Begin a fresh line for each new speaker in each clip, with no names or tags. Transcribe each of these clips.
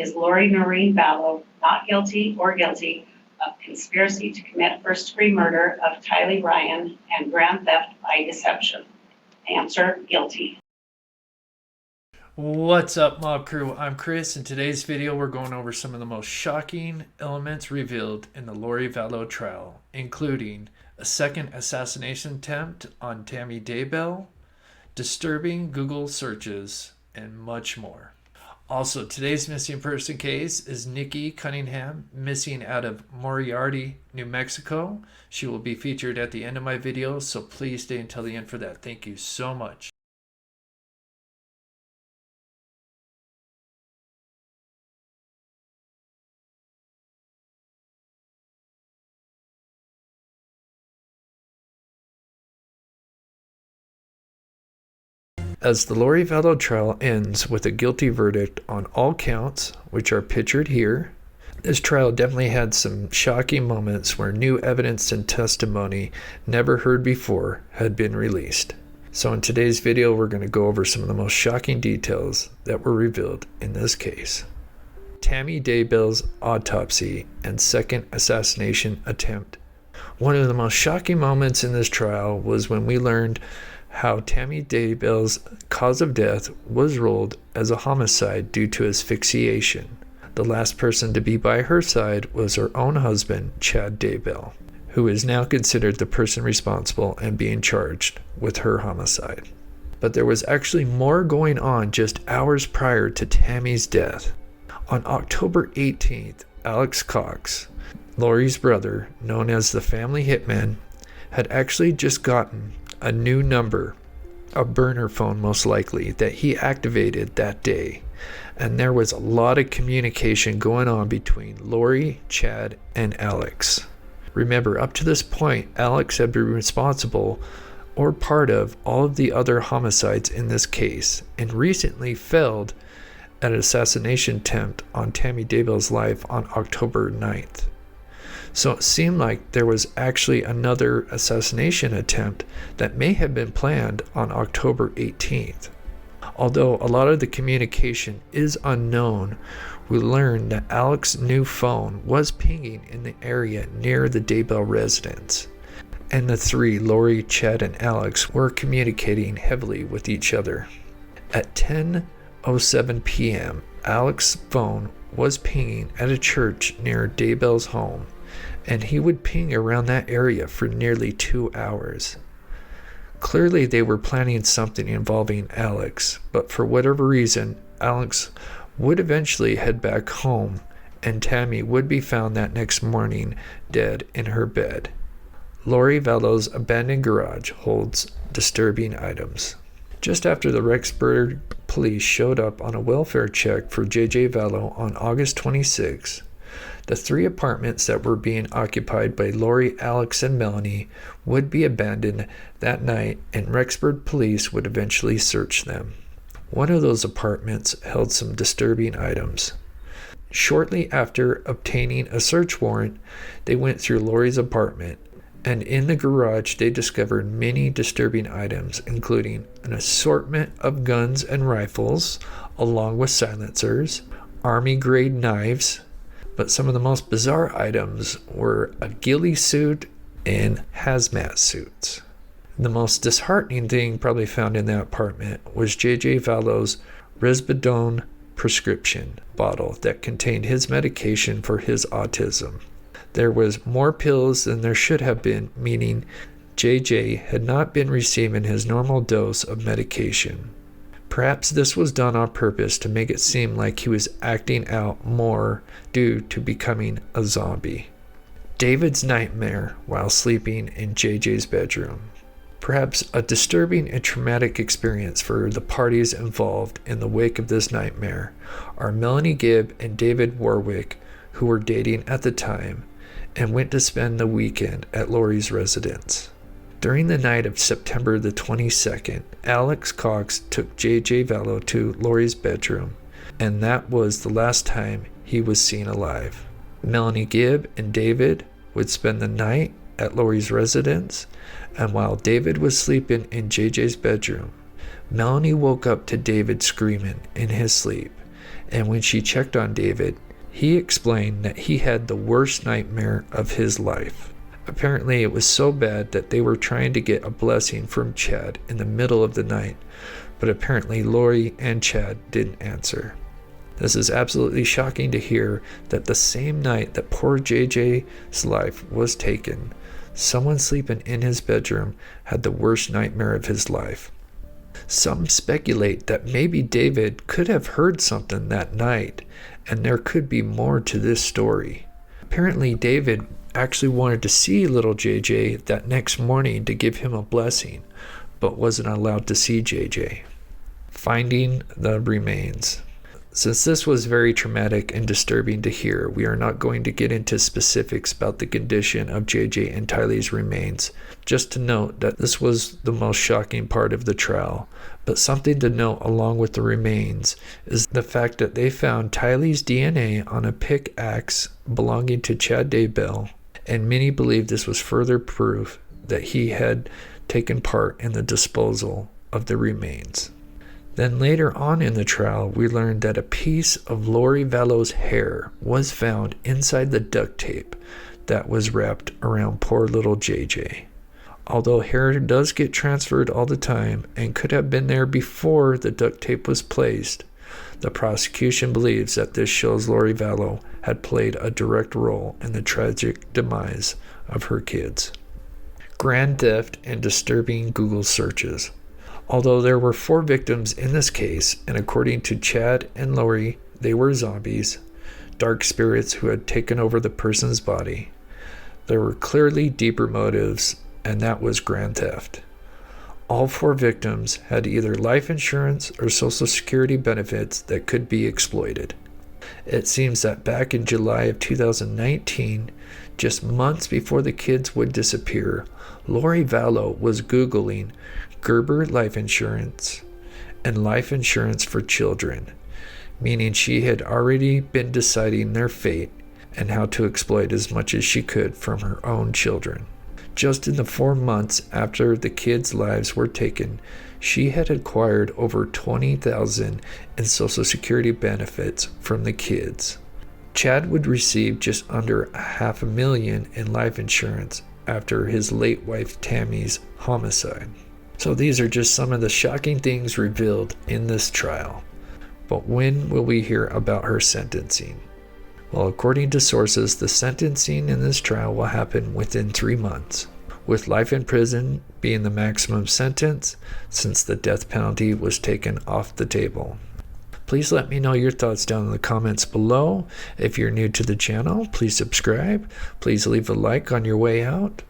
is Lori Vallow not guilty or guilty of conspiracy to commit first-degree murder of Tylee Ryan and grand theft by deception? Answer, guilty.
What's up, Mob Crew? I'm Chris. In today's video, we're going over some of the most shocking elements revealed in the Lori Vallow trial, including a second assassination attempt on Tammy Daybell, disturbing Google searches, and much more. Also, today's missing person case is Nikki Cunningham, missing out of Moriarty, New Mexico. She will be featured at the end of my video, so please stay until the end for that. Thank you so much. As the Lori Vallow trial ends with a guilty verdict on all counts, which are pictured here, this trial definitely had some shocking moments where new evidence and testimony never heard before had been released. So in today's video, we're going to go over some of the most shocking details that were revealed in this case. Tammy Daybell's autopsy and second assassination attempt. One of the most shocking moments in this trial was when we learned how Tammy Daybell's cause of death was ruled as a homicide due to asphyxiation. The last person to be by her side was her own husband, Chad Daybell, who is now considered the person responsible and being charged with her homicide. But there was actually more going on just hours prior to Tammy's death. On October 18th, Alex Cox, Lori's brother, known as the family hitman, had actually just gotten a new number, a burner phone most likely, that he activated that day. And there was a lot of communication going on between Lori, Chad, and Alex. Remember, up to this point, Alex had been responsible or part of all of the other homicides in this case, and recently failed at an assassination attempt on Tammy Daybell's life on October 9th. So it seemed like there was actually another assassination attempt that may have been planned on October 18th. Although a lot of the communication is unknown, we learned that Alex's new phone was pinging in the area near the Daybell residence, and the three, Lori, Chad, and Alex, were communicating heavily with each other. At 10:07 p.m., Alex's phone was pinging at a church near Daybell's home, and he would ping around that area for nearly 2 hours. Clearly they were planning something involving Alex, but for whatever reason, Alex would eventually head back home, and Tammy would be found that next morning dead in her bed. Lori Vallow's abandoned garage holds disturbing items. Just after the Rexburg police showed up on a welfare check for J.J. Vallow on August 26, the three apartments that were being occupied by Lori, Alex, and Melanie would be abandoned that night, and Rexburg police would eventually search them. One of those apartments held some disturbing items. Shortly after obtaining a search warrant, they went through Lori's apartment, and in the garage they discovered many disturbing items, including an assortment of guns and rifles, along with silencers, army-grade knives. But some of the most bizarre items were a ghillie suit and hazmat suits. The most disheartening thing probably found in that apartment was J.J. Vallow's Risperidone prescription bottle that contained his medication for his autism. There was more pills than there should have been, meaning J.J. had not been receiving his normal dose of medication. Perhaps this was done on purpose to make it seem like he was acting out more due to becoming a zombie. David's nightmare while sleeping in JJ's bedroom. Perhaps a disturbing and traumatic experience for the parties involved in the wake of this nightmare are Melanie Gibb and David Warwick, who were dating at the time and went to spend the weekend at Lori's residence. During the night of September the 22nd, Alex Cox took J.J. Vallow to Lori's bedroom, and that was the last time he was seen alive. Melanie Gibb and David would spend the night at Lori's residence, and while David was sleeping in J.J.'s bedroom, Melanie woke up to David screaming in his sleep, And when she checked on David, he explained that he had the worst nightmare of his life. Apparently, it was so bad that they were trying to get a blessing from Chad in the middle of the night, but apparently Lori and Chad didn't answer. This is absolutely shocking to hear that the same night that poor JJ's life was taken, someone sleeping in his bedroom had the worst nightmare of his life. Some speculate that maybe David could have heard something that night, and there could be more to this story. Apparently, David actually wanted to see little JJ that next morning to give him a blessing, but wasn't allowed to see JJ. Finding the remains. Since this was very traumatic and disturbing to hear, we are not going to get into specifics about the condition of JJ and Tylee's remains, just to note that this was the most shocking part of the trial. But something to note along with the remains is the fact that they found Tylee's DNA on a pickaxe belonging to Chad Daybell, and many believe this was further proof that he had taken part in the disposal of the remains. Then later on in the trial, we learned that a piece of Lori Vallow's hair was found inside the duct tape that was wrapped around poor little JJ. Although hair does get transferred all the time and could have been there before the duct tape was placed, the prosecution believes that this shows Lori Vallow had played a direct role in the tragic demise of her kids. Grand theft and disturbing Google searches. Although there were 4 victims in this case, and according to Chad and Lori, they were zombies, dark spirits who had taken over the person's body, there were clearly deeper motives, and that was grand theft. All 4 victims had either life insurance or Social Security benefits that could be exploited. It seems that back in July of 2019, just months before the kids would disappear, Lori Vallow was Googling Gerber life insurance and life insurance for children, meaning she had already been deciding their fate and how to exploit as much as she could from her own children. Just in the 4 months after the kids' lives were taken, she had acquired over $20,000 in Social Security benefits from the kids. Chad would receive just under $500,000 in life insurance after his late wife Tammy's homicide. So these are just some of the shocking things revealed in this trial. But when will we hear about her sentencing? Well, according to sources, the sentencing in this trial will happen within 3 months, with life in prison being the maximum sentence since the death penalty was taken off the table. Please let me know your thoughts down in the comments below. If you're new to the channel, please subscribe. Please leave a like on your way out.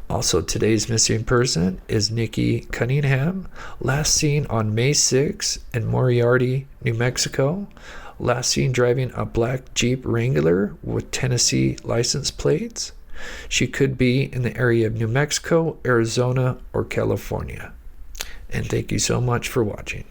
Also, today's missing person is Nikki Cunningham, last seen on May 6 in Moriarty, New Mexico. Last seen driving a black Jeep Wrangler with Tennessee license plates. She could be in the area of New Mexico, Arizona, or California. And thank you so much for watching.